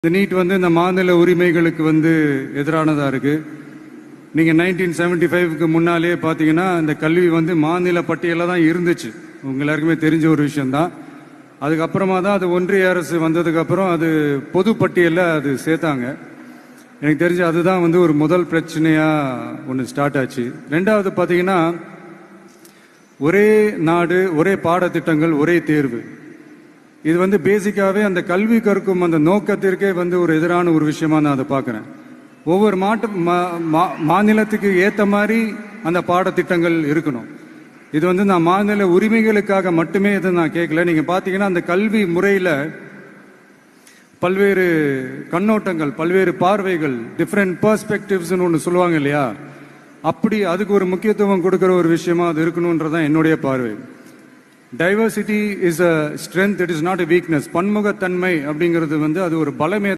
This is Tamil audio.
இந்த நீட் இந்த மாநில உரிமைகளுக்கு எதிரானதாக இருக்குது. நீங்கள் 1975க்கு முன்னாலே பார்த்தீங்கன்னா இந்த கல்வி மாநில பட்டியலில் தான் இருந்துச்சு. உங்க எல்லாருக்குமே தெரிஞ்ச ஒரு விஷயம்தான். அதுக்கப்புறமா தான் அது ஒன்றிய அரசு வந்ததுக்கப்புறம் அது பொது பட்டியலில் அது சேர்த்தாங்க. எனக்கு தெரிஞ்சு அதுதான் ஒரு முதல் பிரச்சனையாக ஒன்று ஸ்டார்ட் ஆச்சு. ரெண்டாவது பார்த்தீங்கன்னா ஒரே நாடு, ஒரே பாடத்திட்டங்கள், ஒரே தேர்வு. இது பேசிக்காவே அந்த கல்வி கற்கும் அந்த நோக்கத்திற்கே ஒரு எதிரான ஒரு விஷயமா நான் அதை பார்க்குறேன். ஒவ்வொரு மாநிலத்துக்கு ஏற்ற மாதிரி அந்த பாடத்திட்டங்கள் இருக்கணும். இது நான் மாநில உரிமைகளுக்காக மட்டுமே இதை நான் கேட்கல. நீங்கள் பார்த்தீங்கன்னா அந்த கல்வி முறையில் பல்வேறு கண்ணோட்டங்கள், பல்வேறு பார்வைகள், டிஃப்ரெண்ட் பர்ஸ்பெக்டிவ்ஸ்னு ஒன்று சொல்லுவாங்க இல்லையா, அப்படி அதுக்கு ஒரு முக்கியத்துவம் கொடுக்குற ஒரு விஷயமா அது இருக்கணுன்றதான் என்னுடைய பார்வை. Diversity is a strength, it is not a weakness. பன்முகத்தன்மை அப்படிங்கிறது அது ஒரு பலமே.